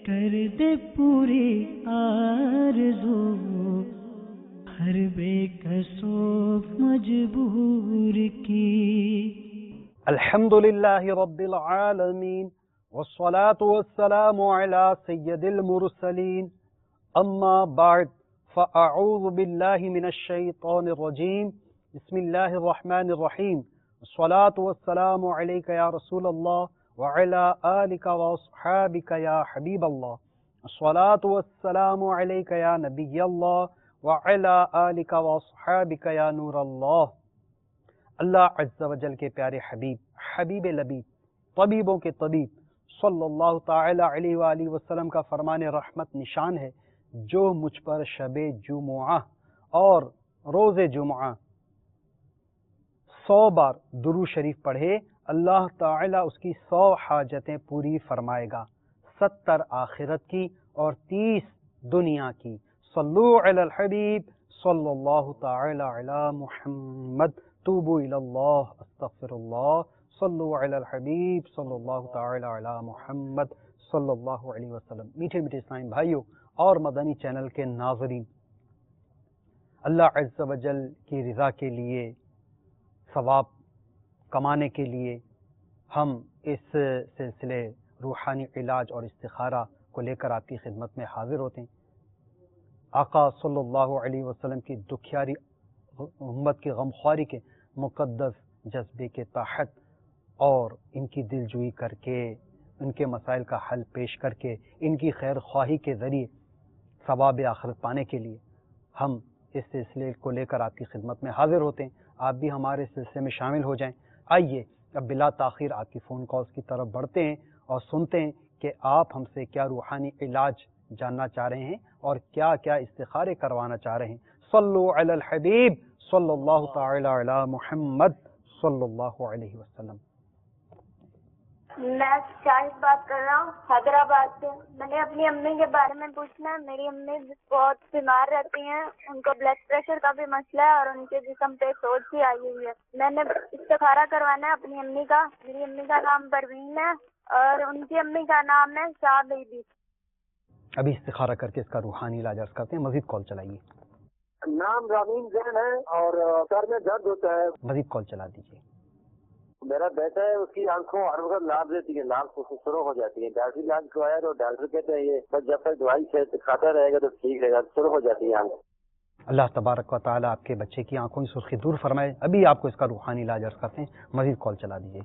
کر دے پوری آرزو ہر بے کسو مجبور کی. الحمدللہ رب العالمین والصلاة والسلام على سید المرسلین اما بعد فاعوذ باللہ من الشیطان الرجیم بسم اللہ الرحمن الرحیم والصلاة والسلام علیک یا رسول اللہ وعلى آلک واصحابک یا حبیب اللہ والصلاة والسلام علیک یا نبی اللہ وعلى آلک واصحابک یا نور اللہ. اللہ عز و جل کے پیارے حبیب، حبیب لبیب، طبیبوں کے طبیب صلی اللہ تعالی علیہ وآلہ وسلم کا فرمان رحمت نشان ہے، جو مجھ پر شب جمعہ اور روز جمعہ 100 بار درود شریف پڑھے، اللہ تعالی اس کی 100 حاجتیں پوری فرمائے گا، 70 آخرت کی اور 30 دنیا کی. صلو علی الحبیب صلی اللہ تعالی علی محمد توبوا الی اللہ استغفر اللہ. صلو علی الحبیب صلی اللہ تعالی علی محمد صلی اللہ علیہ وسلم. میٹھے میٹھے اسلامی بھائیوں اور مدنی چینل کے ناظرین، اللہ عز و جل کی رضا کے لیے، ثواب کمانے کے لیے ہم اس سلسلے روحانی علاج اور استخارہ کو لے کر آپ کی خدمت میں حاضر ہوتے ہیں. آقا صلی اللہ علیہ وسلم کی دکھیاری امت کی غمخواری کے مقدس جذبے کے تحت اور ان کی دل جوئی کر کے، ان کے مسائل کا حل پیش کر کے، ان کی خیر خواہی کے ذریعے ثواب آخرت پانے کے لیے ہم اس سلسلے کو لے کر آپ کی خدمت میں حاضر ہوتے ہیں. آپ بھی ہمارے سلسلے میں شامل ہو جائیں. آئیے اب بلا تاخیر آپ کی فون کالز کی طرف بڑھتے ہیں اور سنتے ہیں کہ آپ ہم سے کیا روحانی علاج جاننا چاہ رہے ہیں اور کیا کیا استخارے کروانا چاہ رہے ہیں. صلو علی الحبیب صلی اللہ تعالی علی محمد صلی اللہ علیہ وسلم. میں شاہد بات کر رہا ہوں حیدرآباد سے. میں نے اپنی امی کے بارے میں پوچھنا ہے. میری امی بہت بیمار رہتی ہیں، ان کو بلڈ پریشر کا بھی مسئلہ ہے اور ان کے جسم پہ سوج بھی آئی ہوئی ہے. میں نے استخارہ کروانا ہے اپنی امی کا. میری امی کا نام پروین ہے اور ان کی امی کا نام ہے شاہ بیبی. ابھی استخارہ کر کے اس کا روحانی علاج عرض کرتے ہیں. مزید کال چلائیے. نام رامین زین ہے اور سر میں درد ہوتا ہے. مزید کال چلا دیجیے. میرا بیٹا ہے، اس کی آنکھوں ہر وقت لال رہتی ہے، لال سرخ ہو جاتی ہے. ڈاکٹر علاج کروایا تو ڈاکٹر کہتے ہیں یہ بس جب تک دوائی سے کھاتا رہے گا تو ٹھیک رہے گا، سرخ ہو جاتی ہے آنکھ. اللہ تبارک و تعالیٰ آپ کے بچے کی آنکھوں کی سرخی دور فرمائے. ابھی آپ کو اس کا روحانی علاج عرض کرتے ہیں. مزید کال چلا دیجیے.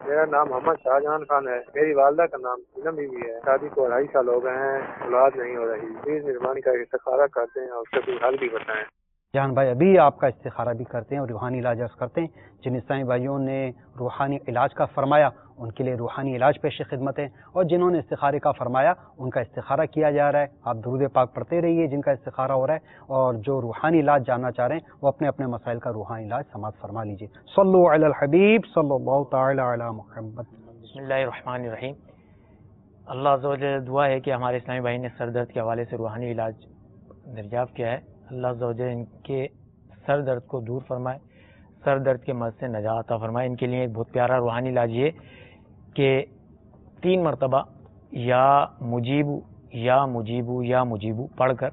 میرا نام محمد شاہجہاں خان ہے. میری والدہ کا نام سینم بیوی ہے. شادی کو 2.5 سال ہو گئے ہیں، اولاد نہیں ہو رہی. پلیز مہربانی کر استخارہ کرتے ہیں اور اس کا کوئی حل بھی بتائیں. جان بھائی ابھی آپ کا استخارہ بھی کرتے ہیں اور روحانی علاج عرض کرتے ہیں. جن اسلامی بھائیوں نے روحانی علاج کا فرمایا ان کے لیے روحانی علاج پیش خدمت ہے، اور جنہوں نے استخارے کا فرمایا ان کا استخارہ کیا جا رہا ہے. آپ درود پاک پڑھتے رہیے جن کا استخارہ ہو رہا ہے، اور جو روحانی علاج جاننا چاہ رہے ہیں وہ اپنے اپنے مسائل کا روحانی علاج سماعت فرما لیجیے. صلو علی الحبیب صلی اللہ تعالی علی محمد. بسم اللہ الرحمن الرحیم. اللہ عز و جل دعا ہے کہ ہمارے اسلامی بھائی نے سر درد کے حوالے سے روحانی علاج دریافت کیا ہے. اللہ عز و جل ان کے سر درد کو دور فرمائے، سر درد کے مرض سے نجات عطا فرمائے. ان کے لیے ایک بہت پیارا روحانی علاج یہ کہ 3 مرتبہ یا مجیبو یا مجیبو یا مجیبو پڑھ کر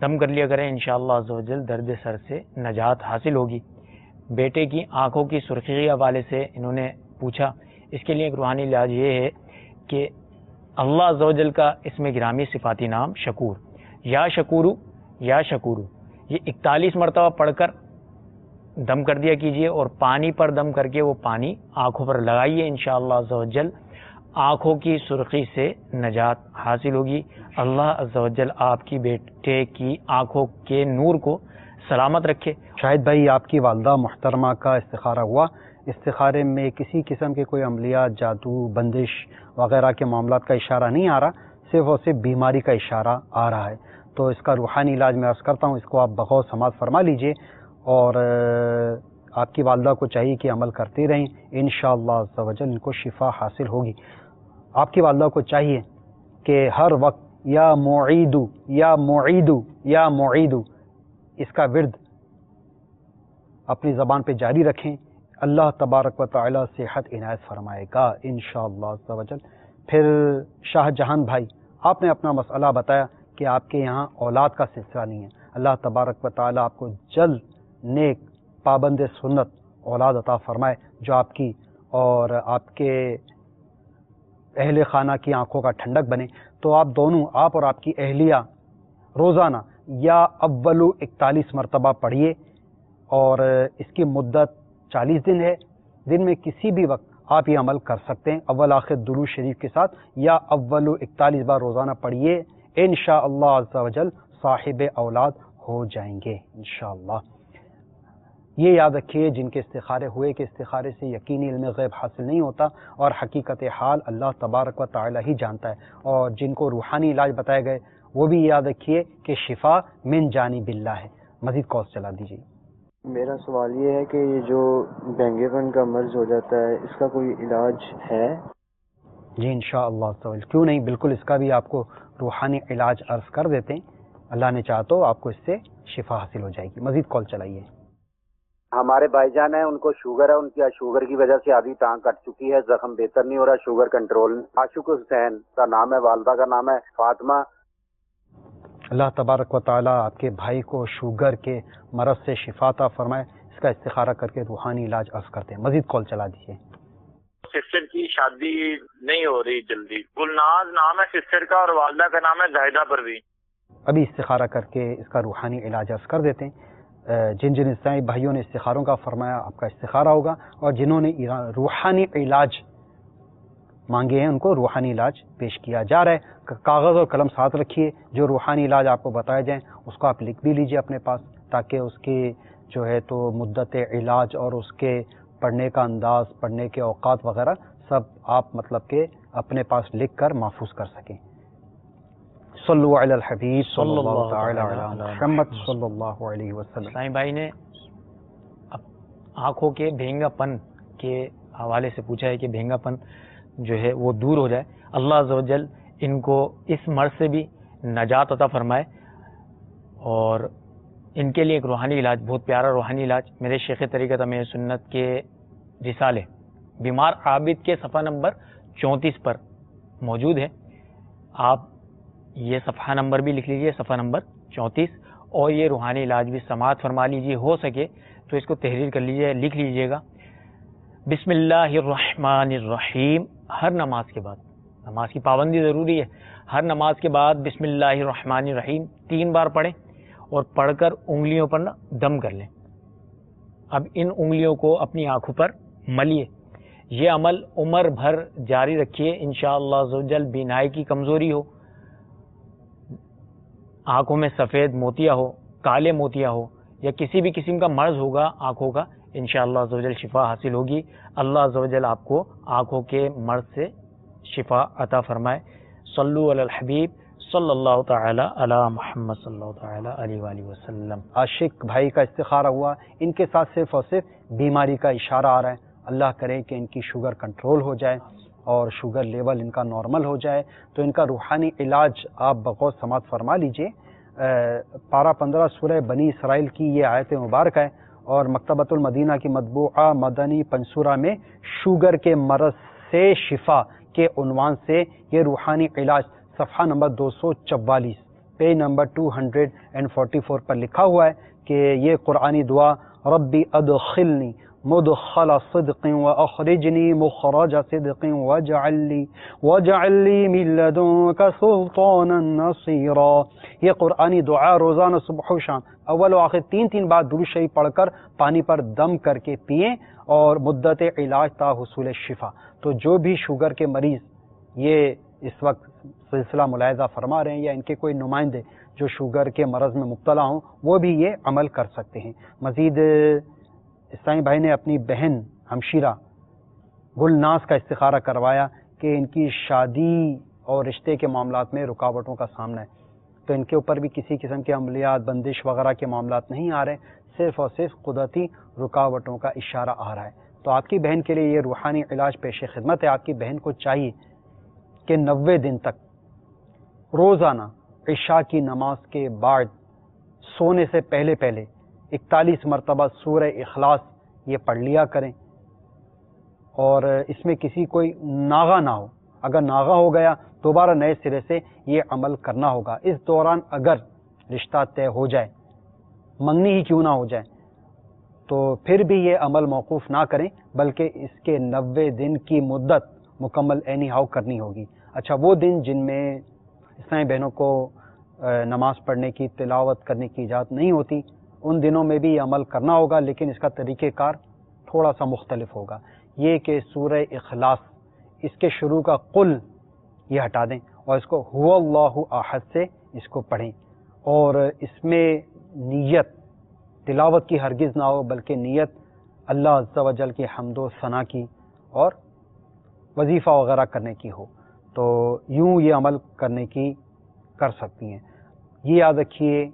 دم کر لیا کریں. انشاءاللہ عز و جل درد سر سے نجات حاصل ہوگی. بیٹے کی آنکھوں کی سرخی کے حوالے سے انہوں نے پوچھا. اس کے لیے ایک روحانی علاج یہ ہے کہ اللہ عز و جل کا اسم گرامی صفاتی نام شکور، یا شکورو یا شکورو، یہ 41 مرتبہ پڑھ کر دم کر دیا کیجئے اور پانی پر دم کر کے وہ پانی آنکھوں پر لگائیے. انشاءاللہ عز و جل آنکھوں کی سرخی سے نجات حاصل ہوگی. اللہ عز و جل آپ کی بیٹے کی آنکھوں کے نور کو سلامت رکھے. شاہد بھائی آپ کی والدہ محترمہ کا استخارہ ہوا. استخارے میں کسی قسم کے کوئی عملیات، جادو، بندش وغیرہ کے معاملات کا اشارہ نہیں آ رہا، صرف اور صرف بیماری کا اشارہ آ رہا ہے. تو اس کا روحانی علاج میں عرض کرتا ہوں، اس کو آپ بغور سماعت فرما لیجئے اور آپ کی والدہ کو چاہیے کہ عمل کرتے رہیں. انشاءاللہ عز و جل ان کو شفا حاصل ہوگی. آپ کی والدہ کو چاہیے کہ ہر وقت یا معیدو یا معیدو یا معیدو اس کا ورد اپنی زبان پہ جاری رکھیں. اللہ تبارک و تعالی صحت عنایت فرمائے گا انشاءاللہ عز و جل. پھر شاہ جہان بھائی، آپ نے اپنا مسئلہ بتایا کہ آپ کے یہاں اولاد کا سلسلہ نہیں ہے. اللہ تبارک و تعالیٰ آپ کو جلد نیک پابند سنت اولاد عطا فرمائے جو آپ کی اور آپ کے اہل خانہ کی آنکھوں کا ٹھنڈک بنے. تو آپ دونوں، آپ اور آپ کی اہلیہ، روزانہ یا اولو 41 مرتبہ پڑھیے، اور اس کی مدت 40 دن ہے. دن میں کسی بھی وقت آپ یہ عمل کر سکتے ہیں، اول آخر درود شریف کے ساتھ، یا اولو 41 بار روزانہ پڑھیے. انشاءاللہ عز و جل صاحب اولاد ہو جائیں گے انشاءاللہ. یہ یاد رکھیے، جن کے استخارے ہوئے کہ استخارے سے یقینی علم غیب حاصل نہیں ہوتا، اور حقیقت حال اللہ تبارک و تعالی ہی جانتا ہے. اور جن کو روحانی علاج بتائے گئے وہ بھی یاد رکھیے کہ شفا من جانب اللہ ہے. مزید کال چلا دیجیے. میرا سوال یہ ہے کہ یہ جو بینگے پن کا مرض ہو جاتا ہے، اس کا کوئی علاج ہے؟ جی انشاءاللہ کیوں نہیں، بالکل اس کا بھی آپ کو روحانی علاج عرض کر دیتے ہیں. اللہ نے چاہا تو آپ کو اس سے شفا حاصل ہو جائے گی. مزید کال چلائیے. ہمارے بھائی جان ہیں، ان کو شوگر ہے، ان کی شوگر کی وجہ سے آدھی ٹانگ کٹ چکی ہے، زخم بہتر نہیں ہو رہا، شوگر کنٹرول. عاشق حسین کا نام ہے، والدہ کا نام ہے فاطمہ. اللہ تبارک و تعالیٰ آپ کے بھائی کو شوگر کے مرض سے شفا عطا فرمائے. اس کا استخارہ کر کے روحانی علاج عرض کرتے ہیں. مزید کال چلا دیجیے. سسٹر کی شادی نہیں ہو رہی جلدی. گلناز نام ہے سسٹر کا اور والدہ کا نام ہے زاہدہ پروین. ابھی استخارہ کر کے اس کا روحانی علاج عرض کر دیتے ہیں. جن جن اسلامی بھائیوں نے استخاروں کا فرمایا، آپ کا استخارہ ہوگا، اور جنہوں نے روحانی علاج مانگے ہیں ان کو روحانی علاج پیش کیا جا رہا ہے. کاغذ اور قلم ساتھ رکھیے. جو روحانی علاج آپ کو بتائے جائیں اس کو آپ لکھ بھی لیجئے اپنے پاس، تاکہ اس کی جو ہے تو مدت علاج اور اس کے پڑھنے کا انداز، پڑھنے کے اوقات وغیرہ سب آپ مطلب کہ اپنے پاس لکھ کر محفوظ کر سکیں. صلو علی الحبیب صلی اللہ تعالی علی محمد صلی اللہ علیہ وسلم. اسلامی بھائی نے آنکھوں کے بھینگا پن کے حوالے سے پوچھا ہے کہ بھینگا پن جو ہے وہ دور ہو جائے. اللہ عز و جل ان کو اس مرض سے بھی نجات عطا فرمائے. اور ان کے لیے ایک روحانی علاج، بہت پیارا روحانی علاج میرے شیخ طریقت امیر سنت کے رسالے بیمار عابد کے صفحہ نمبر 34 پر موجود ہے. آپ یہ صفحہ نمبر بھی لکھ لیجئے، صفحہ نمبر 34، اور یہ روحانی علاج بھی سماعت فرما لیجئے. ہو سکے تو اس کو تحریر کر لیجئے، لکھ لیجئے گا. بسم اللہ الرحمن الرحیم. ہر نماز کے بعد، نماز کی پابندی ضروری ہے، ہر نماز کے بعد بسم اللہ الرحمن الرحیم 3 بار پڑھیں، اور پڑھ کر انگلیوں پر دم کر لیں. اب ان انگلیوں کو اپنی آنکھوں پر ملیے. یہ عمل عمر بھر جاری رکھیے. انشاءاللہ عز و جل بینائی کی کمزوری ہو، آنکھوں میں سفید موتیا ہو، کالے موتیا ہو، یا کسی بھی قسم کا مرض ہوگا آنکھوں کا، انشاءاللہ عز و جل شفا حاصل ہوگی. اللہ عز و جل آپ کو آنکھوں کے مرض سے شفا عطا فرمائے. صلو علی الحبیب صلی اللہ تعالی علی محمد صلی اللہ تعالی علیہ وآلہ وسلم. عاشق بھائی کا استخارہ ہوا، ان کے ساتھ صرف اور صرف بیماری کا اشارہ آ رہا ہے. اللہ کرے کہ ان کی شوگر کنٹرول ہو جائے اور شوگر لیول ان کا نارمل ہو جائے. تو ان کا روحانی علاج آپ بغور سماعت فرما لیجئے. پارہ 15 سورہ بنی اسرائیل کی یہ آیت مبارکہ ہے، اور مکتبۃ المدینہ کی مطبوعہ مدنی پنسورہ میں شوگر کے مرض سے شفا کے عنوان سے یہ روحانی علاج صفحہ نمبر 244 پیج نمبر 244 پر لکھا ہوا ہے کہ یہ قرآنی دعا ربی ادخلنی مدخل صدق واخرجنی مخرج صدق واجعل لی من لدنک سلطانا نصیرا. یہ قرآنی دعا روزانہ صبح و شام اول و آخر 3 بار درود شریف پڑھ کر پانی پر دم کر کے پئیں، اور مدت علاج تا حصول شفا. تو جو بھی شوگر کے مریض یہ اس وقت سلسلہ ملاحظہ فرما رہے ہیں، یا ان کے کوئی نمائندے جو شوگر کے مرض میں مبتلا ہوں، وہ بھی یہ عمل کر سکتے ہیں. مزید اسلامی بھائی نے اپنی بہن ہمشیرہ گلناز کا استخارہ کروایا کہ ان کی شادی اور رشتے کے معاملات میں رکاوٹوں کا سامنا ہے. تو ان کے اوپر بھی کسی قسم کے عملیات، بندش وغیرہ کے معاملات نہیں آ رہے، صرف اور صرف قدرتی رکاوٹوں کا اشارہ آ رہا ہے. تو آپ کی بہن کے لیے یہ روحانی علاج پیش خدمت ہے. آپ کی بہن کو چاہیے کہ 90 دن تک روزانہ عشاء کی نماز کے بعد سونے سے پہلے 41 مرتبہ سورہ اخلاص یہ پڑھ لیا کریں، اور اس میں کسی کوئی ناغہ نہ ہو. اگر ناغہ ہو گیا دوبارہ نئے سرے سے یہ عمل کرنا ہوگا. اس دوران اگر رشتہ طے ہو جائے، منگنی ہی کیوں نہ ہو جائے، تو پھر بھی یہ عمل موقوف نہ کریں بلکہ اس کے 90 دن کی مدت مکمل اینی ہاؤ کرنی ہوگی. اچھا، وہ دن جن میں اسلامی بہنوں کو نماز پڑھنے کی، تلاوت کرنے کی اجازت نہیں ہوتی، ان دنوں میں بھی یہ عمل کرنا ہوگا، لیکن اس کا طریقہ کار تھوڑا سا مختلف ہوگا. یہ کہ سورہ اخلاص اس کے شروع کا قل یہ ہٹا دیں اور اس کو هو اللہ احد سے اس کو پڑھیں، اور اس میں نیت تلاوت کی ہرگز نہ ہو بلکہ نیت اللہ عز و جل کی حمد و ثنا کی اور وظیفہ وغیرہ کرنے کی ہو. تو یوں یہ عمل کرنے کی کر سکتی ہیں. یہ یاد رکھیے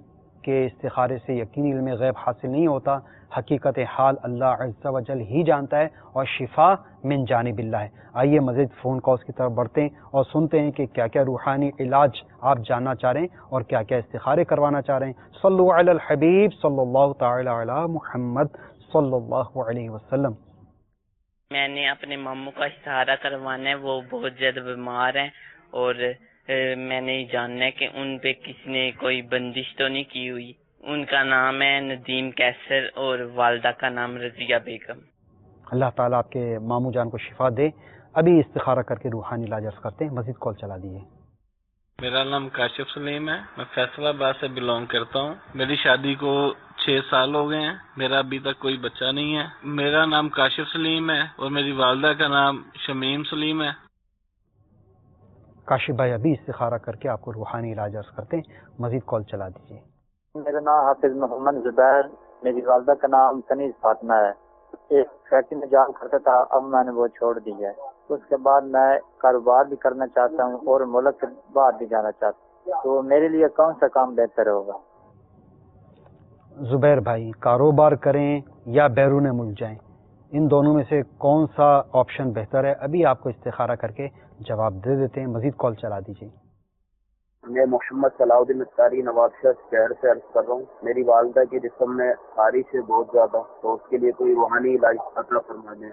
کہ استخارے سے یقینی علم غیب حاصل نہیں ہوتا، حقیقت حال اللہ عز و جل ہی جانتا ہے، اور شفا من جانب اللہ ہے. آئیے مزید فون کالز کی طرف بڑھتے ہیں اور سنتے ہیں کہ کیا کیا روحانی علاج آپ جاننا چاہ رہے ہیں اور کیا کیا استخارے کروانا چاہ رہے ہیں. صلو علی الحبیب صلی اللہ تعالی علی محمد صلی اللہ علیہ وسلم. میں نے اپنے ماموں کا استخارہ کروانا ہے، وہ بہت زیادہ بیمار ہیں، اور میں نے جاننا ہے کہ ان پہ کسی نے کوئی بندش تو نہیں کی ہوئی. ان کا نام ہے ندیم کیسر اور والدہ کا نام رضیہ بیگم. اللہ تعالیٰ آپ کے ماموں جان کو شفا دے. ابھی استخارہ کر کے روحانی علاج عرض کرتے ہیں. مزید کال چلا دیجیے. میرا نام کاشف سلیم ہے، میں فیصلہ آباد سے بلونگ کرتا ہوں. میری شادی کو 6 سال ہو گئے ہیں، میرا ابھی تک کوئی بچہ نہیں ہے. میرا نام کاشف سلیم ہے اور میری والدہ کا نام شمیم سلیم ہے. کاشف بھائی ابھی استخارہ کر کے آپ کو روحانی علاج عرض کرتے ہیں. مزید کال چلا دیجیے. میرا نام حافظ محمد زبیر، میری والدہ کا نام کنیز فاطمہ ہے. ایک فیکٹری میں جاب کرتا تھا، اب میں نے وہ چھوڑ دی ہے. اس کے بعد میں کاروبار بھی کرنا چاہتا ہوں اور ملک سے باہر بھی جانا چاہتا ہوں، تو میرے لیے کون سا کام بہتر ہوگا؟ زبیر بھائی، کاروبار کریں یا بیرون ملک جائیں، ان دونوں میں سے کون سا آپشن بہتر ہے؟ ابھی آپ کو استخارہ کر کے جواب دے دیتے ہیں. مزید کال چلا دیجیے. میں محمد صلاح الدین مختاری نواب شاہ شہر سے عرض کر رہا ہوں. میری والدہ کی جسم میں خارش ہے بہت زیادہ، تو اس کے لیے کوئی روحانی علاج عطا فرما دیں.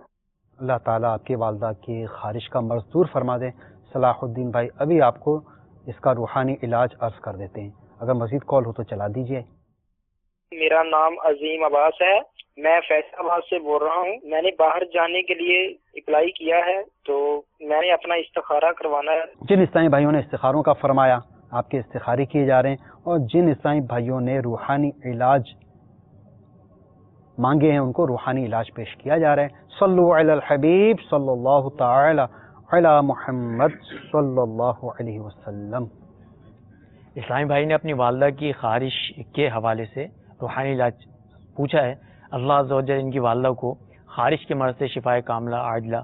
اللہ تعالیٰ آپ کی والدہ کی خارش کا مرض دور فرما دیں. صلاح الدین بھائی ابھی آپ کو اس کا روحانی علاج عرض کر دیتے ہیں. اگر مزید کال ہو تو چلا دیجیے. میرا نام عظیم عباس ہے، میں فیصل آباد سے بول رہا ہوں. میں نے باہر جانے کے لیے اپلائی کیا ہے، تو میں نے اپنا استخارہ کروانا ہے. جن اسلامی بھائیوں نے استخاروں کا فرمایا، آپ کے استخارے کیے جا رہے ہیں، اور جن اسلامی بھائیوں نے روحانی علاج مانگے ہیں ان کو روحانی علاج پیش کیا جا رہا ہے. صلو علی الحبیب صلی اللہ تعالی علی محمد صلی اللہ علیہ وسلم. اسلامی بھائی نے اپنی والدہ کی خارش کے حوالے سے روحانی علاج پوچھا ہے. اللہ عز و جل ان کی والدہ کو خارش کے مرض سے شفائے کاملہ عاجلہ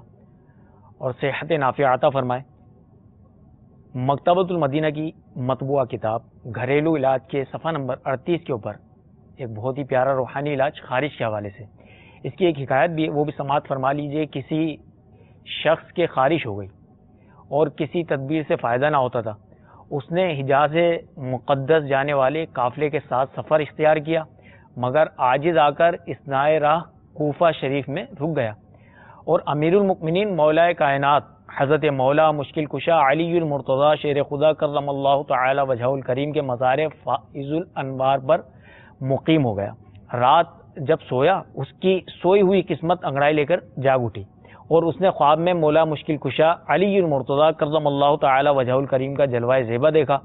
اور صحت نافعہ عطا فرمائے. مکتبۃ المدینہ کی مطبوعہ کتاب گھریلو علاج کے صفحہ نمبر 38 کے اوپر ایک بہت ہی پیارا روحانی علاج خارش کے حوالے سے، اس کی ایک حکایت بھی ہے، وہ بھی سماعت فرما لیجئے. کسی شخص کے خارش ہو گئی اور کسی تدبیر سے فائدہ نہ ہوتا تھا. اس نے حجاز مقدس جانے والے قافلے کے ساتھ سفر اختیار کیا، مگر عاجز آ کر اثنائے راہ کوفہ شریف میں رک گیا، اور امیر المؤمنین مولا کائنات حضرت مولا مشکل کشا علی المرتضی شیر خدا کرم اللہ تعالی وجہہ الکریم کے مزار فائز الانوار پر مقیم ہو گیا. رات جب سویا، اس کی سوئی ہوئی قسمت انگڑائی لے کر جاگ اٹھی، اور اس نے خواب میں مولا مشکل کشا علی المرتضی کرم اللہ تعالی وجہہ الکریم کا جلوہ زیبا دیکھا.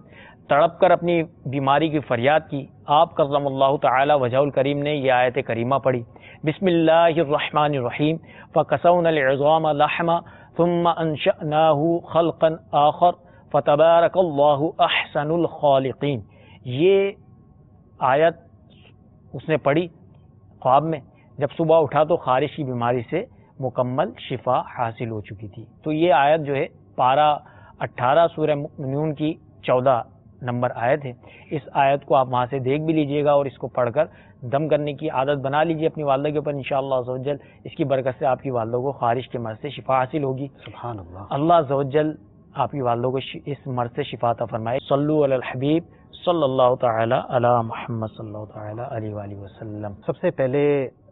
تڑپ کر اپنی بیماری کی فریاد کی. آپ کرم اللہ تعالی وجہہ الکریم نے یہ آیت کریمہ پڑھی: بسم اللہ الرحمن الرحیم فکسونا العظام لحما ثم انشأناہ خلقا آخر فتبارک اللہ احسن الخالقین. یہ آیت اس نے پڑھی خواب میں. جب صبح اٹھا تو خارش کی بیماری سے مکمل شفا حاصل ہو چکی تھی. تو یہ آیت جو ہے پارہ 18 سورہ مؤمنون کی 14 نمبر آیت ہے. اس آیت کو آپ وہاں سے دیکھ بھی لیجئے گا اور اس کو پڑھ کر دم کرنے کی عادت بنا لیجئے اپنی والدہ کے اوپر. انشاءاللہ عز و جل اس کی برکت سے آپ کی والدہ کو خارش کے مرض سے شفا حاصل ہوگی. سبحان اللہ. اللہ عز و جل آپ کی والدہ کو اس مرض سے شفا عطا فرمائے. صلو علی الحبیب صلی اللہ تعالی علی محمد صلی اللہ تعالی علیہ وآلہ وسلم. سب سے پہلے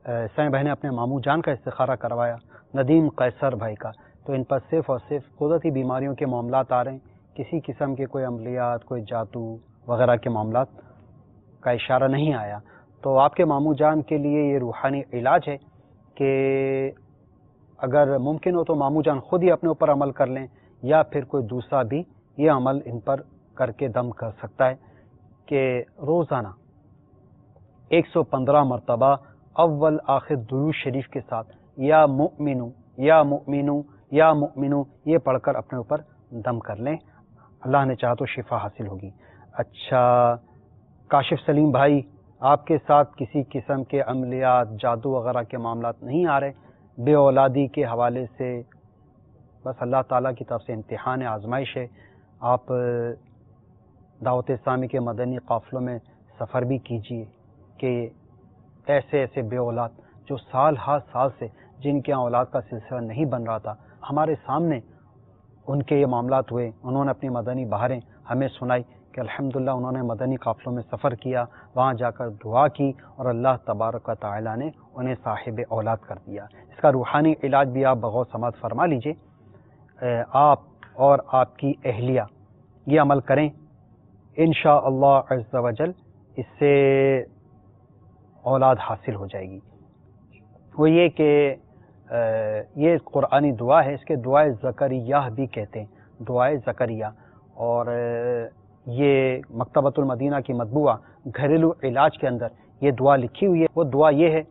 اسلامی بھائی نے اپنے ماموں جان کا استخارہ کروایا، ندیم قیصر بھائی کا. تو ان پر صرف اور صرف قدرتی بیماریوں کے معاملات آ رہے ہیں، کسی قسم کے کوئی عملیات، کوئی جادو وغیرہ کے معاملات کا اشارہ نہیں آیا۔ تو آپ کے ماموں جان کے لیے یہ روحانی علاج ہے کہ اگر ممکن ہو تو ماموں جان خود ہی اپنے اوپر عمل کر لیں، یا پھر کوئی دوسرا بھی یہ عمل ان پر کر کے دم کر سکتا ہے کہ روزانہ 115 مرتبہ اول آخر درود شریف کے ساتھ یا مؤمنو یا مؤمنو یا مؤمنو یہ پڑھ کر اپنے اوپر دم کر لیں، اللہ نے چاہا تو شفا حاصل ہوگی۔ اچھا کاشف سلیم بھائی، آپ کے ساتھ کسی قسم کے عملیات، جادو وغیرہ کے معاملات نہیں آ رہے، بے اولادی کے حوالے سے بس اللہ تعالیٰ کی طرف سے امتحان آزمائش ہے۔ آپ دعوت اسلامی کے مدنی قافلوں میں سفر بھی کیجئے کہ ایسے ایسے بے اولاد جو سال ہر سال سے جن کے یہاں اولاد کا سلسلہ نہیں بن رہا تھا، ہمارے سامنے ان کے یہ معاملات ہوئے، انہوں نے اپنی مدنی بہاریں ہمیں سنائی کہ الحمدللہ انہوں نے مدنی قافلوں میں سفر کیا، وہاں جا کر دعا کی اور اللہ تبارک و تعالیٰ نے انہیں صاحب اولاد کر دیا۔ اس کا روحانی علاج بھی آپ بغور سماعت فرما لیجئے، آپ اور آپ کی اہلیہ یہ عمل کریں، انشاءاللہ عز و جل اس سے اولاد حاصل ہو جائے گی۔ وہ یہ کہ یہ قرآنی دعا ہے، اس کے دعائے زکریہ بھی کہتے ہیں، دعائے زکریہ، اور یہ مکتبۃ المدینہ کی مطبوعہ گھریلو علاج کے اندر یہ دعا لکھی ہوئی ہے۔ وہ دعا یہ ہے،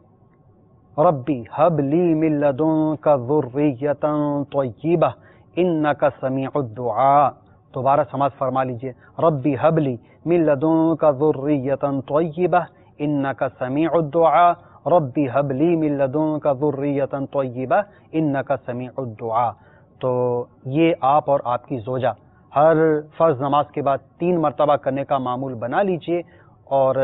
ربی حب لی من لدنک ذریۃ طیبہ انک سمیع الدعاء۔ دوبارہ سماعت فرما لیجئے، ربی حب لی من لدنک ذریۃ طیبہ انک سمیع الدعاء، ربی حب لی من لدنک ذریۃ طیبہ انک سمیع الدعاء۔ تو یہ آپ اور آپ کی زوجہ ہر فرض نماز کے بعد 3 مرتبہ کرنے کا معمول بنا لیجئے، اور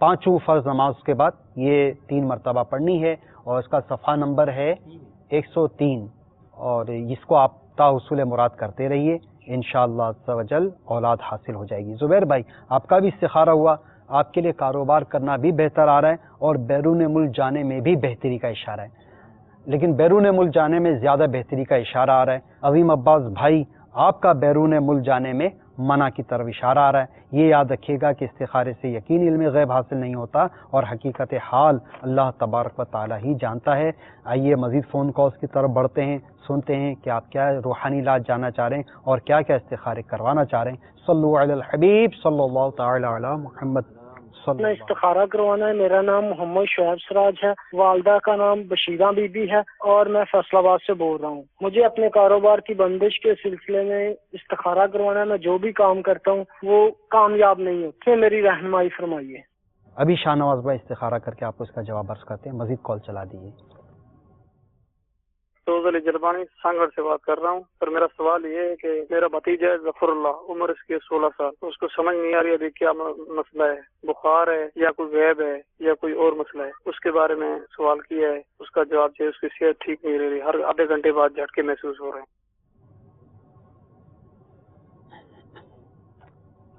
5 فرض نماز کے بعد یہ 3 مرتبہ پڑھنی ہے، اور اس کا صفحہ نمبر ہے 103، اور اس کو آپ تاحصول مراد کرتے رہیے، انشاءاللہ عز و جل اولاد حاصل ہو جائے گی۔ زبیر بھائی، آپ کا بھی استخارہ ہوا، آپ کے لیے کاروبار کرنا بھی بہتر آ رہا ہے اور بیرون ملک جانے میں بھی بہتری کا اشارہ ہے، لیکن بیرون ملک جانے میں زیادہ بہتری کا اشارہ آ رہا ہے۔ عظیم عباس بھائی، آپ کا بیرون ملک جانے میں منع کی طرف اشارہ آ رہا ہے۔ یہ یاد رکھیے گا کہ استخارے سے یقین علم غیب حاصل نہیں ہوتا، اور حقیقت حال اللہ تبارک و تعالی ہی جانتا ہے۔ آئیے مزید فون کالز کی طرف بڑھتے ہیں، سنتے ہیں کہ آپ کیا روحانی علاج جاننا چاہ رہے ہیں اور کیا کیا استخارے کروانا چاہ رہے ہیں۔ صلو علی الحبیب صلی اللہ تعالی علی محمد۔ میں استخارہ کروانا ہے، میرا نام محمد شعیب سراج ہے، والدہ کا نام بشیرہ بی بی ہے، اور میں فیصل آباد سے بول رہا ہوں۔ مجھے اپنے کاروبار کی بندش کے سلسلے میں استخارہ کروانا ہے۔ میں جو بھی کام کرتا ہوں وہ کامیاب نہیں ہوتے، میری رہنمائی فرمائیے۔ ابھی شاہ نواز بھائی استخارہ کر کے آپ کو اس کا جواب عرض کرتے ہیں، مزید کال چلا دیجیے۔ فیروز علی جلبانی سانگڑ سے بات کر رہا ہوں سر۔ میرا سوال یہ ہے کہ میرا بھتیجا ہے ظفر اللہ، عمر اس کی 16 سال، اس کو سمجھ نہیں آ رہی ہے کیا مسئلہ ہے، بخار ہے یا کوئی غیب ہے یا کوئی اور مسئلہ ہے، اس کے بارے میں سوال کیا ہے، اس کا جواب چاہیے۔ اس کی صحت ٹھیک نہیں رہ رہی، ہر آدھے گھنٹے بعد جھٹکے محسوس ہو رہے ہیں۔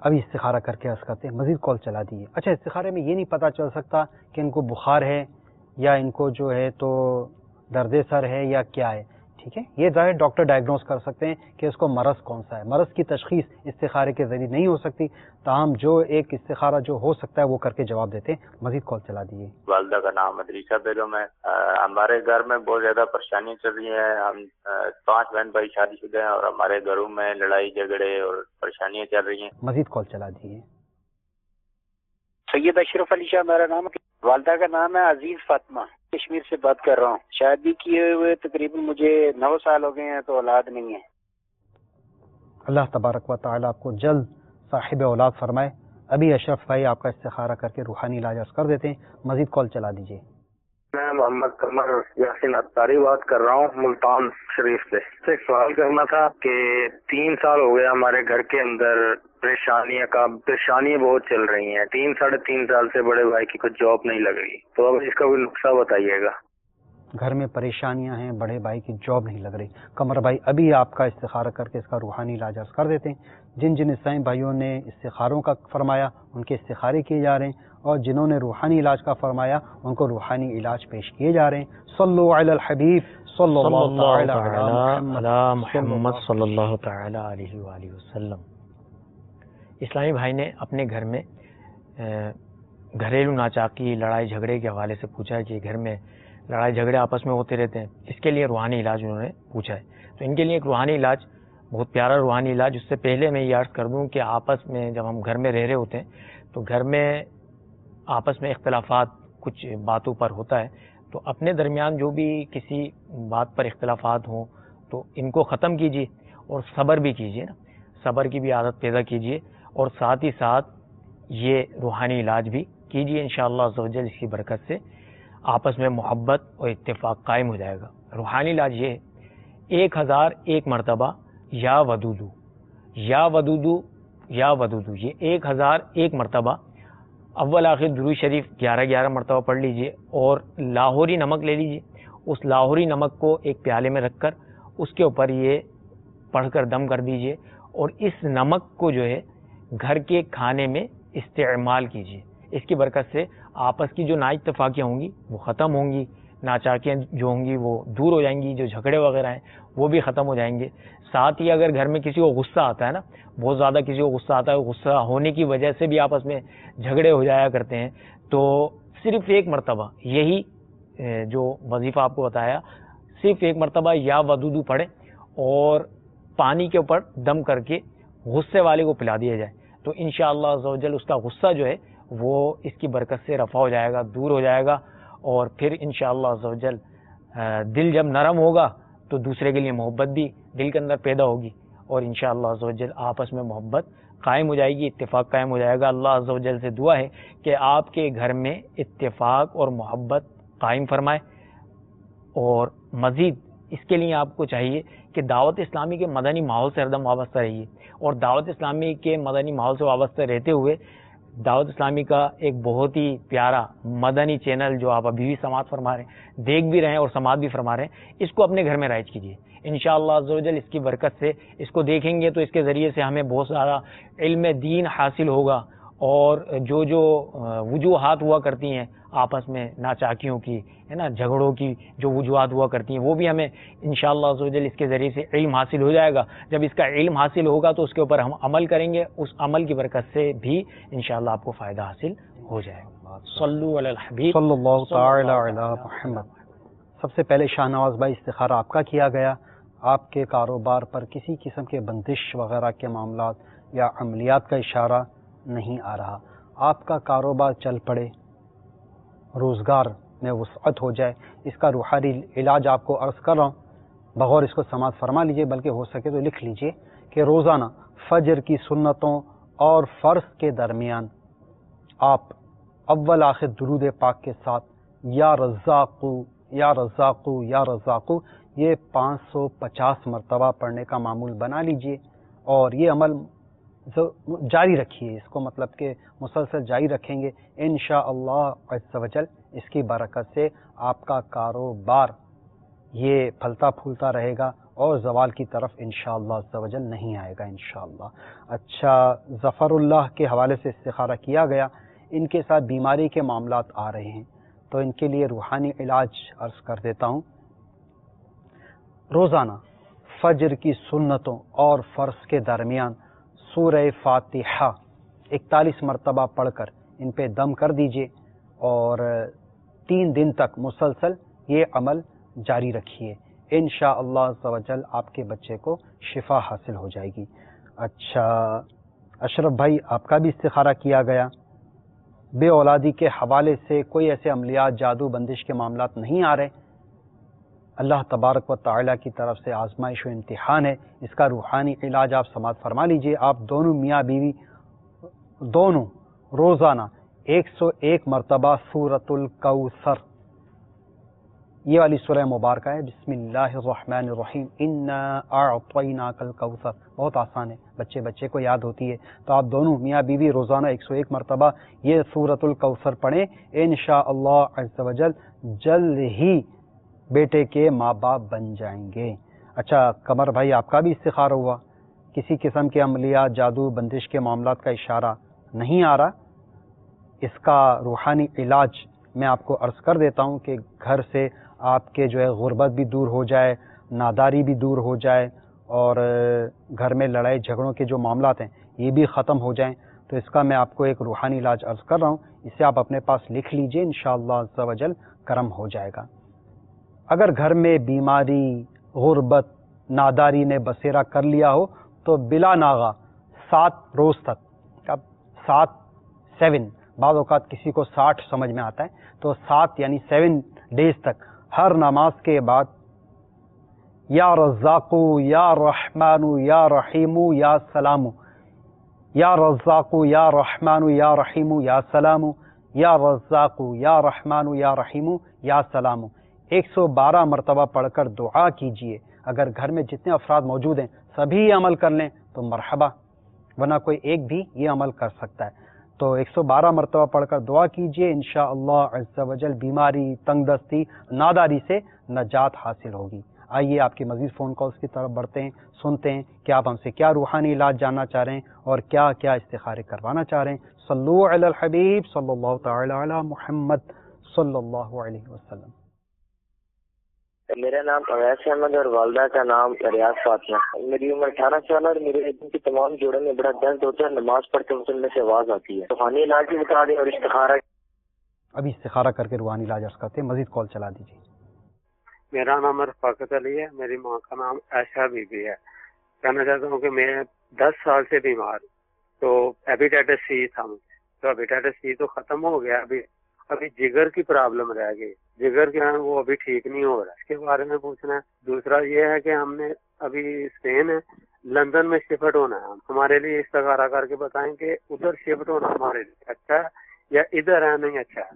ابھی استخارہ کر کے عرض کرتے ہیں، مزید کال چلا دیجیے۔ اچھا، استخارے میں یہ نہیں پتہ چل سکتا کہ ان کو بخار ہے یا ان کو جو ہے تو درد سر ہے یا کیا ہے، ٹھیک ہے؟ یہ ظاہر ڈاکٹر ڈائگنوز کر سکتے ہیں کہ اس کو مرض کون سا ہے۔ مرض کی تشخیص استخارے کے ذریعے نہیں ہو سکتی، تاہم جو ایک استخارہ جو ہو سکتا ہے وہ کر کے جواب دیتے ہیں۔ مزید کال چلا دیجیے۔ والدہ کا نام مدریسہ بیگم ہے۔ ہمارے گھر میں بہت زیادہ پریشانیاں چل رہی ہیں۔ ہم 5 بہن بھائی شادی شدہ ہیں اور ہمارے گھروں میں لڑائی جھگڑے اور پریشانیاں چل رہی ہیں۔ مزید کال چلا دیجیے۔ سید اشرف علی شاہ میرا نام، والدہ کا نام ہے عزیز فاطمہ، کشمیر سے بات کر رہا ہوں۔ شادی کیے ہوئے تقریباً مجھے 9 سال ہو گئے ہیں، تو اولاد نہیں ہے۔ اللہ تبارک و تعالیٰ آپ کو جلد صاحب اولاد فرمائے۔ ابھی اشرف بھائی آپ کا استخارہ کر کے روحانی علاج عرض کر دیتے ہیں، مزید کال چلا دیجیے۔ میں محمد قمر یاسین اتاری بات کر رہا ہوں ملتان شریف سے۔ ایک سوال کرنا تھا کہ 3 سال ہو گیا ہمارے گھر کے اندر پریشانیاں بہت چل رہی ہیں۔ 3 ساڑھے 3 سال سے بڑے بھائی کی کچھ جاب نہیں لگ رہی، تو اب اس کا کوئی نقصہ بتائیے گا۔ گھر میں پریشانیاں ہیں، بڑے بھائی کی جاب نہیں لگ رہی، قمر بھائی ابھی آپ کا استخارہ کر کے اس کا روحانی علاج عرض کر دیتے ہیں۔ جن جن اسلامی بھائیوں نے استخاروں کا فرمایا ان کے استخارے کیے جا رہے ہیں، اور جنہوں نے روحانی علاج کا فرمایا ان کو روحانی علاج پیش کیے جا رہے ہیں۔ صلو علی الحبیب صلی اللہ تعالی علی محمد صلی اللہ تعالی علیہ وآلہ وسلم۔ اسلامی بھائی نے اپنے گھر میں گھریلو ناچاکی، لڑائی جھگڑے کے حوالے سے پوچھا ہے کہ گھر میں لڑائی جھگڑے آپس میں ہوتے رہتے ہیں، اس کے لیے روحانی علاج انہوں نے پوچھا ہے۔ تو ان کے لیے ایک روحانی علاج، بہت پیارا روحانی علاج۔ اس سے پہلے میں یہ عرض کر دوں کہ آپس میں جب ہم گھر میں رہ رہے ہوتے ہیں تو گھر میں آپس میں اختلافات کچھ باتوں پر ہوتا ہے، تو اپنے درمیان جو بھی کسی بات پر اختلافات ہوں تو ان کو ختم کیجیے اور صبر بھی کیجیے نا، صبر کی بھی عادت پیدا کیجیے، اور ساتھ ہی ساتھ یہ روحانی علاج بھی کیجیے۔ انشاءاللہ عز و جل اس کی برکت سے آپس میں محبت اور اتفاق قائم ہو جائے گا۔ روحانی علاج یہ ہے 1001 مرتبہ یا ودودو یا ودودو یا ودودو، یہ 1001 مرتبہ اول آخر درود شریف 11 مرتبہ پڑھ لیجئے، اور لاہوری نمک لے لیجئے، اس لاہوری نمک کو ایک پیالے میں رکھ کر اس کے اوپر یہ پڑھ کر دم کر دیجئے، اور اس نمک کو جو ہے گھر کے کھانے میں استعمال کیجئے۔ اس کی برکت سے آپس کی جو نا اتفاقیاں ہوں گی وہ ختم ہوں گی، ناچاکیاں جو ہوں گی وہ دور ہو جائیں گی، جو جھگڑے وغیرہ ہیں وہ بھی ختم ہو جائیں گے۔ ساتھ ہی اگر گھر میں کسی کو غصہ آتا ہے نا، بہت زیادہ کسی کو غصہ آتا ہے، غصہ ہونے کی وجہ سے بھی آپس میں جھگڑے ہو جایا کرتے ہیں، تو صرف ایک مرتبہ یہی جو وظیفہ آپ کو بتایا، صرف ایک مرتبہ یا ودودو پڑھیں اور پانی کے اوپر دم کر کے غصے والے کو پلا دیا جائے، تو انشاءاللہ عز و جل اس کا غصہ جو ہے وہ اس کی برکت سے رفع ہو جائے گا، دور ہو جائے گا، اور پھر انشاءاللہ عز و جل دل جب نرم ہوگا تو دوسرے کے لیے محبت بھی دل کے اندر پیدا ہوگی، اور انشاءاللہ عز و جل آپس میں محبت قائم ہو جائے گی، اتفاق قائم ہو جائے گا۔ اللہ عز و جل سے دعا ہے کہ آپ کے گھر میں اتفاق اور محبت قائم فرمائے، اور مزید اس کے لیے آپ کو چاہیے کہ دعوت اسلامی کے مدنی ماحول سے ہردم وابستہ رہیے، اور دعوت اسلامی کے مدنی ماحول سے وابستہ رہتے ہوئے دعوت اسلامی کا ایک بہت ہی پیارا مدنی چینل جو آپ ابھی بھی سماعت فرما رہے ہیں، دیکھ بھی رہے ہیں اور سماعت بھی فرما رہے ہیں، اس کو اپنے گھر میں رائج کیجیے۔ انشاءاللہ عز و جل اس کی برکت سے اس کو دیکھیں گے تو اس کے ذریعے سے ہمیں بہت سارا علم دین حاصل ہوگا، اور جو وجوہات ہوا کرتی ہیں آپس میں ناچاکیوں کی، ہے نا، جھگڑوں کی جو وجوہات ہوا کرتی ہیں، وہ بھی ہمیں انشاءاللہ عز و جل اس کے ذریعے سے علم حاصل ہو جائے گا۔ جب اس کا علم حاصل ہوگا تو اس کے اوپر ہم عمل کریں گے، اس عمل کی برکت سے بھی انشاءاللہ آپ کو فائدہ حاصل ہو جائے گا۔ صلو علی الحبیب صلی اللہ تعالی علی محمد۔ سب سے پہلے شاہ نواز بھائی استخارہ آپ کا کیا گیا، آپ کے کاروبار پر کسی قسم کے بندش وغیرہ کے معاملات یا عملیات کا اشارہ نہیں آ رہا، آپ کا کاروبار چل پڑے، روزگار میں وسعت ہو جائے، اس کا روحانی علاج آپ کو عرض کر رہا ہوں، بغور اس کو سماعت فرما لیجئے، بلکہ ہو سکے تو لکھ لیجئے کہ روزانہ فجر کی سنتوں اور فرض کے درمیان آپ اول آخر درود پاک کے ساتھ یا رزاقو یا رزاقو یا رزاقو یہ 550 مرتبہ پڑھنے کا معمول بنا لیجئے، اور یہ عمل جاری رکھیے، اس کو مطلب کہ مسلسل جاری رکھیں گے انشاءاللہ عز و جل، اس کی برکت سے آپ کا کاروبار یہ پھلتا پھولتا رہے گا اور زوال کی طرف انشاءاللہ عز و جل نہیں آئے گا انشاءاللہ۔ اچھا، ظفر اللہ کے حوالے سے استخارہ کیا گیا، ان کے ساتھ بیماری کے معاملات آ رہے ہیں، تو ان کے لیے روحانی علاج عرض کر دیتا ہوں۔ روزانہ فجر کی سنتوں اور فرض کے درمیان سورہ فاتحہ 41 مرتبہ پڑھ کر ان پہ دم کر دیجئے، اور 3 دن تک مسلسل یہ عمل جاری رکھیے، انشاءاللہ عز و جل آپ کے بچے کو شفا حاصل ہو جائے گی۔ اچھا اشرف بھائی، آپ کا بھی استخارہ کیا گیا، بے اولادی کے حوالے سے کوئی ایسے عملیات، جادو بندش کے معاملات نہیں آ رہے، اللہ تبارک و تعالیٰ کی طرف سے آزمائش و امتحان ہے، اس کا روحانی علاج آپ سماعت فرما لیجئے۔ آپ دونوں میاں بیوی دونوں روزانہ 101 مرتبہ سورۃ الکوثر، یہ والی سورہ مبارکہ ہے، بسم اللہ الرحمن الرحیم، انا اعطیناک الکوثر، بہت آسان ہے، بچے کو یاد ہوتی ہے، تو آپ دونوں میاں بیوی روزانہ 101 مرتبہ یہ سورۃ الکوثر پڑھیں، انشاءاللہ عز و جل جلد ہی بیٹے کے ماں باپ بن جائیں گے۔ اچھا قمر بھائی، آپ کا بھی استخارہ ہوا، کسی قسم کے عملیات، جادو، بندش کے معاملات کا اشارہ نہیں آ رہا۔ اس کا روحانی علاج میں آپ کو عرض کر دیتا ہوں کہ گھر سے آپ کے جو ہے غربت بھی دور ہو جائے، ناداری بھی دور ہو جائے، اور گھر میں لڑائی جھگڑوں کے جو معاملات ہیں یہ بھی ختم ہو جائیں، تو اس کا میں آپ کو ایک روحانی علاج عرض کر رہا ہوں، اسے آپ اپنے پاس لکھ لیجئے، انشاءاللہ عز و جل کرم ہو جائے گا۔ اگر گھر میں بیماری، غربت، ناداری نے بسیرا کر لیا ہو تو بلا ناغہ 7 روز تک، اب 7 بعض اوقات کسی کو 60 سمجھ میں آتا ہے، تو 7 یعنی 7 ڈیز تک ہر نماز کے بعد یا رزاقو یا رحمانو یا رحیمو یا سلامو، یا رزاقو یا رحمانو یا رحیمو یا سلامو، یا رزاقو یا رحمانو یا رحیمو یا سلامو 112 مرتبہ پڑھ کر دعا کیجئے۔ اگر گھر میں جتنے افراد موجود ہیں سبھی عمل کر لیں تو مرحبا، ورنہ کوئی ایک بھی یہ عمل کر سکتا ہے۔ تو 112 مرتبہ پڑھ کر دعا کیجئے، انشاءاللہ عز و جل بیماری، تنگ دستی، ناداری سے نجات حاصل ہوگی۔ آئیے آپ کی مزید فون کالز کی طرف بڑھتے ہیں، سنتے ہیں کہ آپ ہم سے کیا روحانی علاج جاننا چاہ رہے ہیں اور کیا کیا استخارے کروانا چاہ رہے ہیں۔ صلو علی الحبیب صلی اللہ تعالی علی محمد صلی اللہ علیہ وسلم۔ میرا نام اویس احمد اور والدہ کا نام ریاض فاطمہ۔ میری عمر 18 سال اور میرے بدن کی تمام جوڑوں میں بڑا درد ہوتا ہے، نماز پڑھتے وقت میں سے آواز آتی ہے۔ روحانی علاج بھی بتا دیں اور استخارہ۔ ابھی استخارہ کر کے روحانی علاج عرض کرتے ہیں، مزید کال چلا دیجیے۔ میرا نام رفاقت علی ہے، میری ماں کا نام عائشہ بی بی ہے۔ کہنا چاہتا ہوں کہ میں 10 سال سے بیمار ہوں، تو ہیپیٹائٹس سی تھا مجھے، تو ہیپیٹائٹس سی تو ختم ہو گیا، ابھی جگر کی پرابلم رہ گئی، جگر کے ہیں وہ ابھی ٹھیک نہیں ہو رہا، اس کے بارے میں پوچھنا ہے۔ دوسرا یہ ہے کہ ہم نے ابھی اسپین ہے، لندن میں شفٹ ہونا ہے، ہمارے لیے استخارہ کر کے بتائیں کہ ادھر شفٹ ہونا ہمارے لیے اچھا ہے یا ادھر ہے نہیں اچھا ہے۔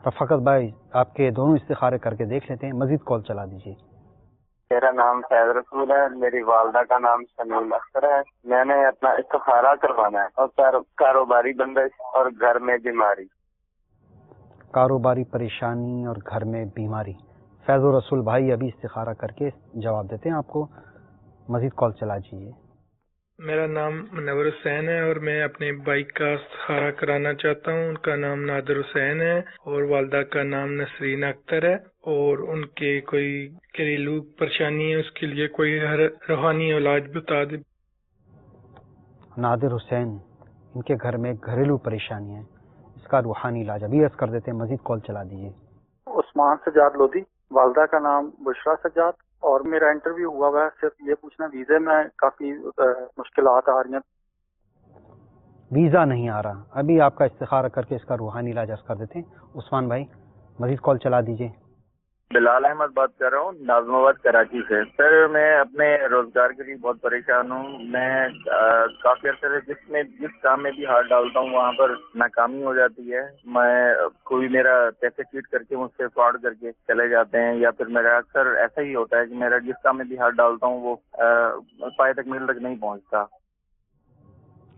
رفاقت بھائی، آپ کے دونوں استخارے کر کے دیکھ لیتے ہیں، مزید کال چلا دیجیے۔ میرا نام فیض رسول ہے، میری والدہ کا نام سمیل اختر ہے۔ میں نے اپنا استخارہ کروانا ہے اور کاروباری بندش اور گھر میں بیماری۔ کاروباری پریشانی اور گھر میں بیماری۔ فیض و رسول بھائی ابھی استخارہ کر کے جواب دیتے ہیں آپ کو، مزید کال چلا دیجیے۔ میرا نام منور حسین ہے اور میں اپنے بھائی کا استخارہ کرانا چاہتا ہوں۔ ان کا نام نادر حسین ہے اور والدہ کا نام نسرین اختر ہے، اور ان کے کوئی گھریلو پریشانی ہے، اس کے لیے کوئی روحانی علاج بتا دیں۔ نادر حسین، ان کے گھر میں گھریلو پریشانی ہے، اس کا روحانی علاج ابھی عرض کر دیتے ہیں، مزید کال چلا دیجیے۔ عثمان سجاد لودھی، والدہ کا نام بشرا سجاد، اور میرا انٹرویو ہوا ہوا ہے، صرف یہ پوچھنا ویزے میں کافی مشکلات آ رہی ہیں۔ ویزا نہیں آ رہا، ابھی آپ کا استخارہ کر کے اس کا روحانی علاج عرض کر دیتے ہیں۔ عثمان بھائی مزید کال چلا دیجیے۔ بلال احمد بات کر رہا ہوں نازم آباد کراچی سے۔ سر میں اپنے روزگار کے لیے بہت پریشان ہوں، میں کافی عرصے سے جس کام میں بھی ہاتھ ڈالتا ہوں وہاں پر ناکامی ہو جاتی ہے، میں کوئی میرا پیسے چیٹ کر کے مجھ سے فراڈ کر کے چلے جاتے ہیں، یا پھر میرا اکثر ایسا ہی ہوتا ہے کہ میرا جس کام میں بھی ہاتھ ڈالتا ہوں وہ پائے تک میل تک نہیں پہنچتا۔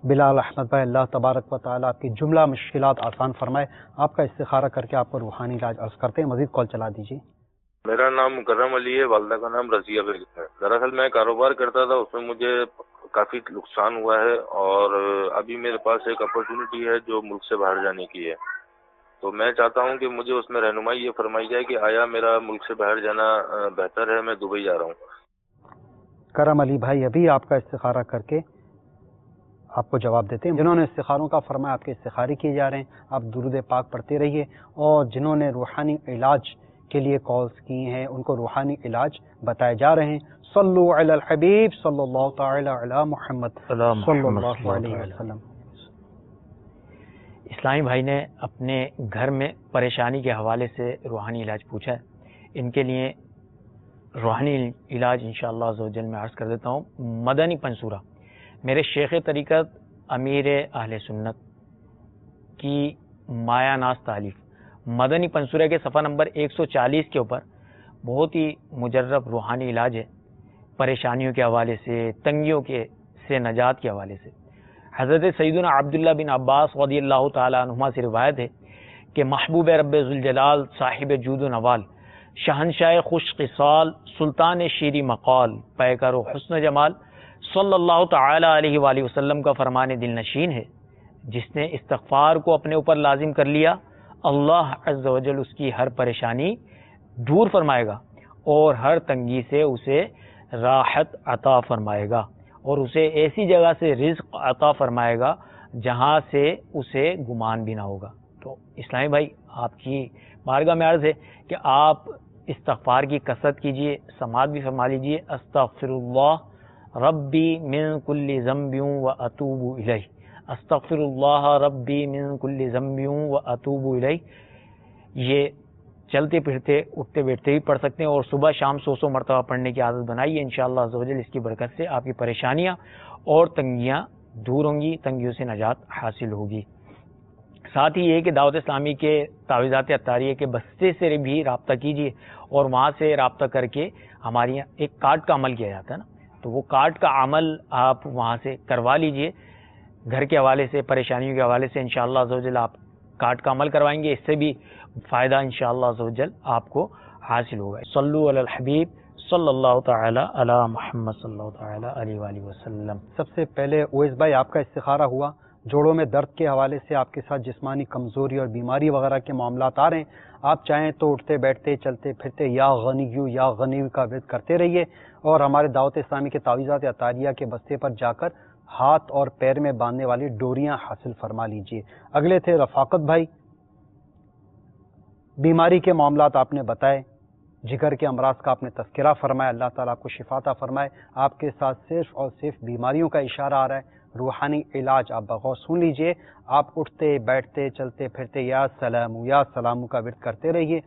بلال احمد بھائی، اللہ تبارک و تعالیٰ آپ کی جملہ مشکلات آسان فرمائے۔ آپ کا استخارہ کر کے آپ کو روحانی علاج عرض کرتے ہیں، مزید کال چلا دیجیے۔ میرا نام مکرم علی ہے، والدہ کا نام رضیہ بیگم ہے۔ دراصل میں کاروبار کرتا تھا، اس میں مجھے کافی نقصان ہوا ہے، اور ابھی میرے پاس ایک اپرچونٹی ہے جو ملک سے باہر جانے کی ہے، تو میں چاہتا ہوں کہ مجھے اس میں رہنمائی یہ فرمائی جائے کہ آیا میرا ملک سے باہر جانا بہتر ہے؟ میں دبئی جا رہا ہوں۔ کرم علی بھائی، ابھی آپ کا استخارہ کر کے آپ کو جواب دیتے ہیں۔ جنہوں نے استخاروں کا فرمایا آپ کے استخارے کیے جا رہے ہیں، آپ درود پاک پڑھتے رہیے، اور جنہوں نے روحانی علاج کے لیے کالز کی ہیں ان کو روحانی علاج بتائے جا رہے ہیں۔ صلو علی الحبیب صلی اللہ تعالی علی محمد صلی اللہ علیہ وسلم۔ اسلامی بھائی نے اپنے گھر میں پریشانی کے حوالے سے روحانی علاج پوچھا ہے، ان کے لیے روحانی علاج انشاءاللہ عز و جل میں عرض کر دیتا ہوں۔ مدنی پنصورہ میرے شیخ طریقت امیر اہل سنت کی مایہ ناز تالیف مدنی پنصورہ کے صفحہ نمبر 140 کے اوپر بہت ہی مجرب روحانی علاج ہے، پریشانیوں کے حوالے سے، تنگیوں سے نجات کے حوالے سے۔ حضرت سیدنا عبداللہ بن عباس رضی اللہ تعالی عنہما سے روایت ہے کہ محبوب رب ذوالجلال صاحب جود و نوال، شہنشاہ خوش خصال، سلطان شیریں مقال، پیکر و حسن جمال صلی اللہ تعالی علیہ وآلہ وسلم کا فرمان دل نشین ہے۔ جس نے استغفار کو اپنے اوپر لازم کر لیا، اللہ عز و جل اس کی ہر پریشانی دور فرمائے گا اور ہر تنگی سے اسے راحت عطا فرمائے گا، اور اسے ایسی جگہ سے رزق عطا فرمائے گا جہاں سے اسے گمان بھی نہ ہوگا۔ تو اسلامی بھائی، آپ کی بارگاہ میں عرض ہے کہ آپ استغفار کی کثرت کیجئے، سماعت بھی فرما لیجئے۔ استغفر اللہ ربی من کل ذنب و اتوب الیہ، استغفر اللہ ربی من کل ذنب و اتوب الیہ۔ یہ چلتے پھرتے اٹھتے بیٹھتے بھی پڑھ سکتے ہیں، اور صبح شام 100 مرتبہ پڑھنے کی عادت بنائیے۔ انشاءاللہ عز و جل اس کی برکت سے آپ کی پریشانیاں اور تنگیاں دور ہوں گی، تنگیوں سے نجات حاصل ہوگی۔ ساتھ ہی یہ کہ دعوت اسلامی کے تعویذات عطاریہ کے بستے سے بھی رابطہ کیجیے، اور وہاں سے رابطہ کر کے ہمارے یہاں ایک کارڈ کا عمل کیا جاتا ہے نا، تو وہ کارڈ کا عمل آپ وہاں سے کروا لیجئے۔ گھر کے حوالے سے، پریشانیوں کے حوالے سے انشاءاللہ عز و جل آپ کارڈ کا عمل کروائیں گے، اس سے بھی فائدہ انشاءاللہ عز و جل آپ کو حاصل ہوگا۔ صلو علی الحبیب صلی اللہ تعالی علی محمد صلی اللہ تعالی علیہ وآلہ وسلم۔ سب سے پہلے اویس بھائی، آپ کا استخارہ ہوا، جوڑوں میں درد کے حوالے سے آپ کے ساتھ جسمانی کمزوری اور بیماری وغیرہ کے معاملات آ رہے ہیں، آپ چاہیں تو اٹھتے بیٹھتے چلتے پھرتے یا غنیو یا غنیو کا ورد کرتے رہیے، اور ہمارے دعوت اسلامی کے تعویذات عطاریہ کے بستے پر جا کر ہاتھ اور پیر میں باندھنے والی ڈوریاں حاصل فرما لیجئے۔ اگلے تھے رفاقت بھائی، بیماری کے معاملات آپ نے بتائے، جگر کے امراض کا آپ نے تذکرہ فرمایا، اللہ تعالیٰ آپ کو شفا عطا فرمائے۔ آپ کے ساتھ صرف اور صرف بیماریوں کا اشارہ آ رہا ہے، روحانی علاج آپ بغور سن لیجئے۔ آپ اٹھتے بیٹھتے چلتے پھرتے یا سلام کا ورد کرتے رہیے،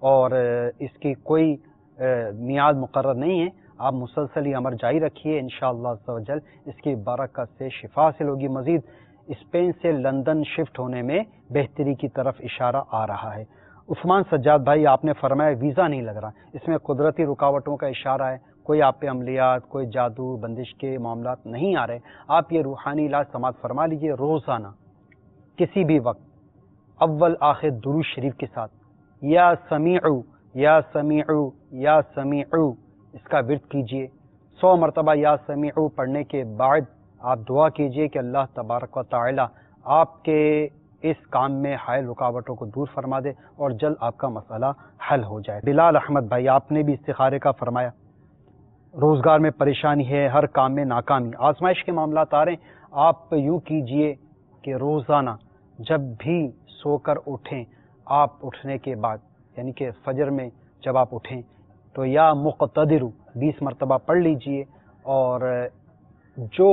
اور اس کی کوئی میعاد مقرر نہیں ہے، آپ مسلسل یہ امر جاری رکھیے، انشاءاللہ عز و جل اس کی برکت سے شفا حاصل ہوگی۔ مزید اسپین سے لندن شفٹ ہونے میں بہتری کی طرف اشارہ آ رہا ہے۔ عثمان سجاد بھائی، آپ نے فرمایا ویزا نہیں لگ رہا، اس میں قدرتی رکاوٹوں کا اشارہ ہے، کوئی آپ پہ عملیات، کوئی جادو بندش کے معاملات نہیں آ رہے، آپ یہ روحانی علاج سماعت فرما لیجئے۔ روزانہ کسی بھی وقت اول آخر درود شریف کے ساتھ یا سمیعو یا سمیعو یا سمیعو اس کا ورد کیجئے۔ 100 مرتبہ یا سمیعو پڑھنے کے بعد آپ دعا کیجئے کہ اللہ تبارک و تعالی آپ کے اس کام میں حائل رکاوٹوں کو دور فرما دے اور جلد آپ کا مسئلہ حل ہو جائے۔ بلال احمد بھائی، آپ نے بھی استخارے کا فرمایا، روزگار میں پریشانی ہے، ہر کام میں ناکامی، آزمائش کے معاملات آ رہے ہیں، آپ یوں کیجئے کہ روزانہ جب بھی سو کر اٹھیں، آپ اٹھنے کے بعد یعنی کہ فجر میں جب آپ اٹھیں تو یا مقتدر 20 مرتبہ پڑھ لیجئے، اور جو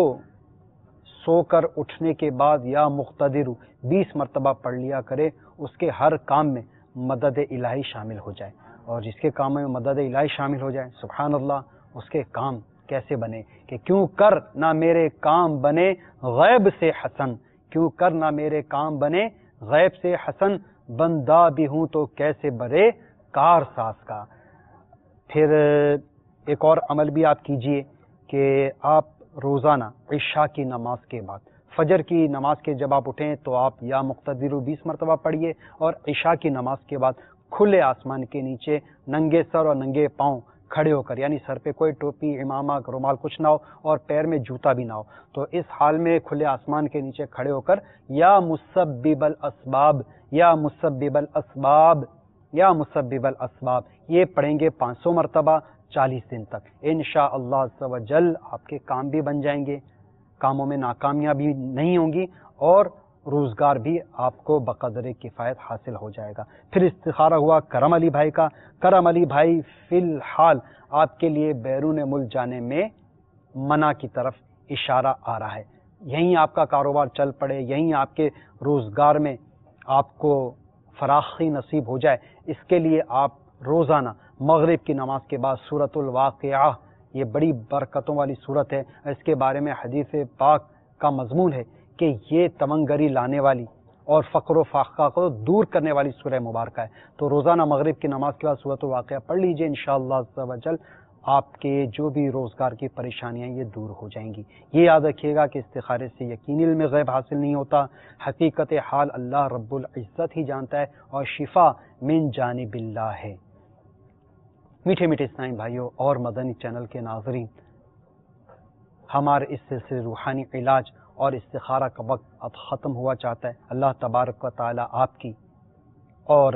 سو کر اٹھنے کے بعد یا مقتدر 20 مرتبہ پڑھ لیا کرے، اس کے ہر کام میں مدد الہی شامل ہو جائے، اور جس کے کام میں مدد الہی شامل ہو جائے، سبحان اللہ، اس کے کام کیسے بنے کہ کیوں کر نہ میرے کام بنے غیب سے حسن، کیوں کر نہ میرے کام بنے غیب سے حسن، بندہ بھی ہوں تو کیسے برے کار ساز کا۔ پھر ایک اور عمل بھی آپ کیجئے کہ آپ روزانہ عشاء کی نماز کے بعد، فجر کی نماز کے جب آپ اٹھیں تو آپ یا مقتدر 20 مرتبہ پڑھیے، اور عشاء کی نماز کے بعد کھلے آسمان کے نیچے ننگے سر اور ننگے پاؤں کھڑے ہو کر، یعنی سر پہ کوئی ٹوپی، امامہ، رومال کچھ نہ ہو اور پیر میں جوتا بھی نہ ہو، تو اس حال میں کھلے آسمان کے نیچے کھڑے ہو کر یا مسبب الاسباب یا مسبب الاسباب یا مسبب الاسباب یہ پڑھیں گے 500 مرتبہ 40 دن تک، انشاءاللہ عز و جل آپ کے کام بھی بن جائیں گے، کاموں میں ناکامیاں بھی نہیں ہوں گی، اور روزگار بھی آپ کو بقدر کفایت حاصل ہو جائے گا۔ پھر استخارہ ہوا کرم علی بھائی کا۔ کرم علی بھائی، فی الحال آپ کے لیے بیرون ملک جانے میں منع کی طرف اشارہ آ رہا ہے، یہیں آپ کا کاروبار چل پڑے، یہیں آپ کے روزگار میں آپ کو فراخی نصیب ہو جائے، اس کے لیے آپ روزانہ مغرب کی نماز کے بعد سورۃ الواقعہ، یہ بڑی برکتوں والی صورت ہے، اس کے بارے میں حدیث پاک کا مضمون ہے کہ یہ تمنگری لانے والی اور فقر و فاقہ کو دور کرنے والی سورہ مبارکہ ہے، تو روزانہ مغرب کی نماز کے بعد سورۃ الواقعہ پڑھ لیجئے، انشاءاللہ عز و جل آپ کے جو بھی روزگار کی پریشانیاں یہ دور ہو جائیں گی۔ یہ یاد رکھیے گا کہ استخارے سے یقینی علم غیب حاصل نہیں ہوتا، حقیقت حال اللہ رب العزت ہی جانتا ہے، اور شفا من جانب اللہ ہے۔ میٹھے میٹھے اسلام بھائیوں اور مدنی چینل کے ناظرین، ہمارے اس سلسلے روحانی علاج اور استخارہ کا وقت اب ختم ہوا چاہتا ہے۔ اللہ تبارک و تعالی آپ کی اور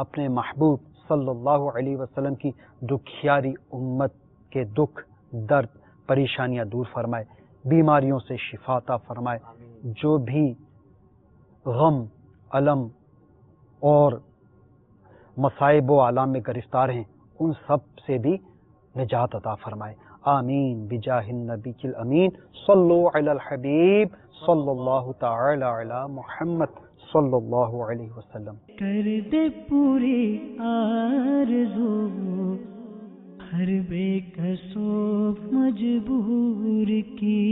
اپنے محبوب صلی اللہ علیہ وسلم کی دکھیاری امت کے دکھ، درد، پریشانیاں دور فرمائے، بیماریوں سے شفا عطا فرمائے، جو بھی غم، الم اور مصائب و آلام میں گرفتار ہیں ان سب سے بھی نجات عطا فرمائے۔ آمین بجاہ النبی الامین صلو علی الحبیب صلی اللہ تعالی علی محمد صلی اللہ علیہ وسلم۔ کر دے پوری آرزو ہر بے کسو مجبور کی،